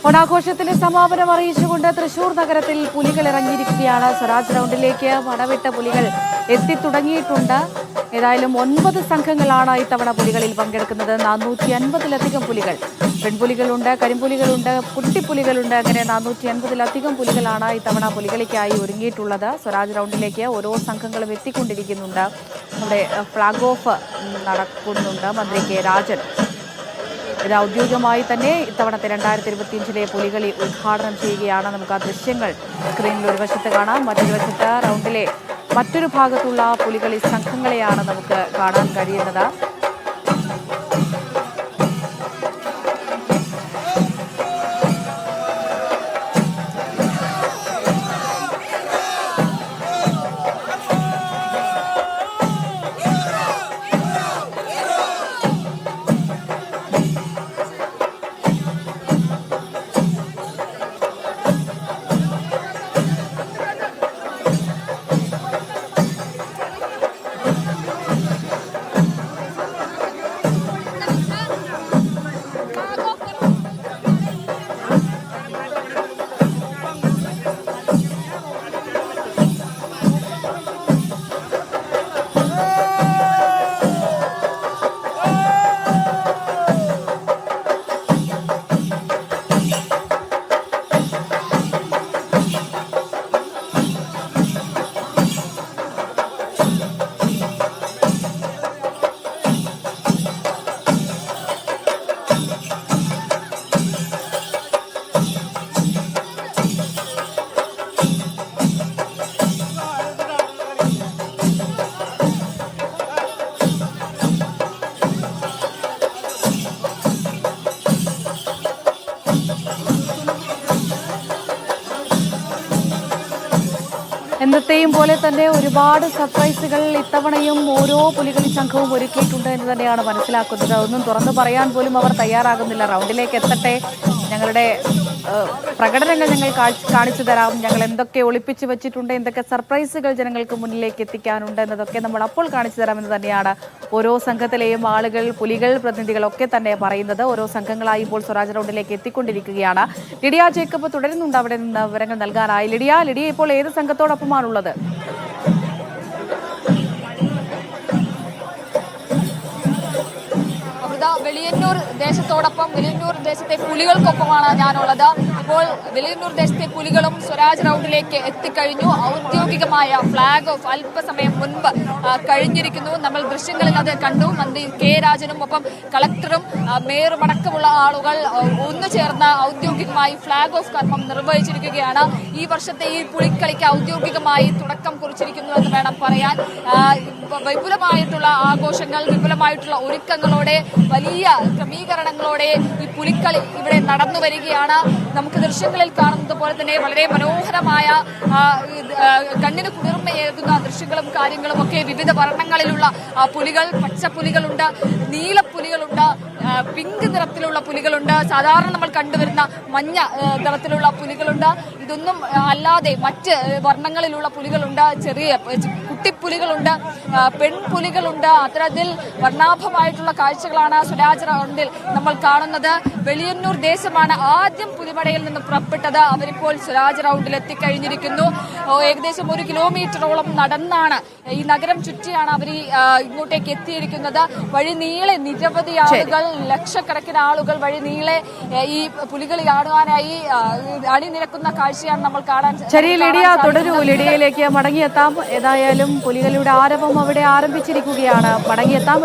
ഓണാഘോഷത്തിന്റെ സമാപനം അറിയിച്ചുകൊണ്ട് തൃശൂർ നഗരത്തിൽ പുലികൾ ഇറങ്ങിയിരിക്കുകയാണ്. സ്വരാജ് റൗണ്ടിലേക്ക് മടവിട്ട പുലികൾ എത്തിത്തുടങ്ങിയിട്ടുണ്ട്. ഏതായാലും 9 സംഘങ്ങളാണ് ഇത്തവണ പുലികളിൽ പങ്കെടുക്കുന്നത്. 450-ലധികം പുലികൾ, പെൺപുലികളുണ്ട്, കരിമ്പുലികളുണ്ട്, കുട്ടിപ്പുലികളുണ്ട്. അങ്ങനെ 450-ലധികം പുലികളാണ് ഇത്തവണ പുലികളിക്കായി ഒരുങ്ങിയിട്ടുള്ളത്. സ്വരാജ് റൗണ്ടിലേക്ക് ഓരോ സംഘങ്ങളും എത്തിക്കൊണ്ടിരിക്കുന്നുണ്ട്. അവിടെ ഫ്ളാഗ് ഓഫ് നടക്കുന്നുണ്ട്. മന്ത്രി കെ രാജൻ ഇത് ഔദ്യോഗികമായി തന്നെ ഇത്തവണത്തെ 2025-ലെ പുലികളി ഉദ്ഘാടനം ചെയ്യുകയാണ്. നമുക്ക് ആ ദൃശ്യങ്ങൾ സ്ക്രീനിൽ ഒരു വശത്ത് കാണാം. മറ്റൊരു വശത്ത് റൗണ്ടിലെ മറ്റൊരു ഭാഗത്തുള്ള പുലികളി സംഘങ്ങളെയാണ് നമുക്ക് കാണാൻ കഴിയുന്നത്. എന്നത്തെയും പോലെ തന്നെ ഒരുപാട് സർപ്രൈസുകൾ ഇത്തവണയും ഓരോ പുലികളി സംഘവും ഒരുക്കിയിട്ടുണ്ട് എന്ന് തന്നെയാണ് മനസ്സിലാക്കുന്നത്. ഒന്നും തുറന്നു പറയാൻ പോലും അവർ തയ്യാറാകുന്നില്ല. റൗണ്ടിലേക്ക് എത്തട്ടെ, ഞങ്ങളുടെ പ്രകടനങ്ങൾ ഞങ്ങൾ കാണിച്ചു തരാം, ഞങ്ങൾ എന്തൊക്കെ ഒളിപ്പിച്ചു വെച്ചിട്ടുണ്ട്, എന്തൊക്കെ സർപ്രൈസുകൾ ജനങ്ങൾക്ക് മുന്നിലേക്ക് എത്തിക്കാനുണ്ട് എന്നതൊക്കെ നമ്മൾ അപ്പോൾ കാണിച്ചു തരാമെന്ന് തന്നെയാണ് ഓരോ സംഘത്തിലെയും ആളുകൾ, പുലികൾ പ്രതിനിധികളൊക്കെ തന്നെ പറയുന്നത്. ഓരോ സംഘങ്ങളായി ഇപ്പോൾ സ്വരാജ് റൗണ്ടിലേക്ക് എത്തിക്കൊണ്ടിരിക്കുകയാണ്. ലിഡിയ ജേക്കബ് തുടരുന്നുണ്ട് അവിടെ നിന്ന് വിവരങ്ങൾ നൽകാനായി. ലിഡിയ ഇപ്പോൾ ഏത് സംഘത്തോടൊപ്പമാണുള്ളത്? വെളിയന്നൂർ ദേശത്തോടൊപ്പം വെളിയന്നൂർ ദേശത്തെ പുലികൾക്കൊപ്പമാണ് ഞാനുള്ളത്. ഇപ്പോൾ വെളിയന്നൂർ ദേശത്തെ പുലികളും സ്വരാജ് റൗണ്ടിലേക്ക് എത്തിക്കഴിഞ്ഞു. ഔദ്യോഗികമായ ഫ്ളാഗ് ഓഫ് അല്പസമയം മുൻപ് കഴിഞ്ഞിരിക്കുന്നു. നമ്മൾ ദൃശ്യങ്ങളിൽ അത് കണ്ടു. മന്ത്രി കെ രാജനും ഒപ്പം കളക്ടറും മേയറും അടക്കമുള്ള ആളുകൾ ഒന്നു ചേർന്ന് ഔദ്യോഗികമായി ഫ്ളാഗ് ഓഫ് കർമ്മം നിർവഹിച്ചിരിക്കുകയാണ്. ഈ വർഷത്തെ ഈ പുലിക്കളിക്ക് ഔദ്യോഗികമായി തുടക്കം കുറിച്ചിരിക്കുന്നു എന്ന് വേണം പറയാൻ. വിപുലമായിട്ടുള്ള ആഘോഷങ്ങൾ, വിപുലമായിട്ടുള്ള ഒരുക്കങ്ങളോടെ, വലിയ ക്രമീകരണങ്ങളോടെ ഈ പുലിക്കളി ഇവിടെ നടന്നു വരികയാണ്. നമുക്ക് ദൃശ്യങ്ങളിൽ കാണുന്നത് പോലെ തന്നെ വളരെ മനോഹരമായ, കണ്ണിന് കുളിർമയേകുന്ന ദൃശ്യങ്ങളും കാര്യങ്ങളും ഒക്കെ. വിവിധ വർണ്ണങ്ങളിലുള്ള പുലികൾ, പച്ചപ്പുലികളുണ്ട്, നീലപ്പുലികളുണ്ട്, പിങ്ക് നിറത്തിലുള്ള പുലികളുണ്ട്, സാധാരണ നമ്മൾ കണ്ടുവരുന്ന മഞ്ഞ നിറത്തിലുള്ള പുലികളുണ്ട്. ഇതൊന്നും അല്ലാതെ മറ്റ് വർണ്ണങ്ങളിലുള്ള പുലികളുണ്ട്, ചെറിയ കുട്ടിപ്പുലികളുണ്ട്, പെൺപുലികളുണ്ട്. അത്തരത്തിൽ വർണ്ണാഭമായിട്ടുള്ള കാഴ്ചകളാണ് സ്വരാജ് റൗണ്ടിൽ നമ്മൾ കാണുന്നത്. വെളിയന്നൂർ ദേശമാണ് ആദ്യം പുലിമടയിൽ നിന്ന് പുറപ്പെട്ടത്. അവരിപ്പോൾ സ്വരാജ് റൗണ്ടിൽ എത്തിക്കഴിഞ്ഞിരിക്കുന്നു. ഏകദേശം 1 കിലോമീറ്ററോളം നടന്നാണ്, ഈ നഗരം ചുറ്റിയാണ് അവർ ഇങ്ങോട്ടേക്ക് എത്തിയിരിക്കുന്നത്. വഴി നീളെ നിരവധി ആളുകൾ, ലക്ഷക്കണക്കിന് ആളുകൾ വഴി നീളെ ഈ പുലികളി കാണുവാനായി അണിനിരക്കുന്ന കാഴ്ചയാണ് നമ്മൾ കാണാൻ. ശരി ലിഡിയ, തുടരൂ. ലിഡിയയിലേക്ക് മടങ്ങിയെത്താം. ഏതായാലും പുലികളുടെ ആരവം അവിടെ ആരംഭിച്ചിരിക്കുകയാണ്. മടങ്ങിയെത്താം.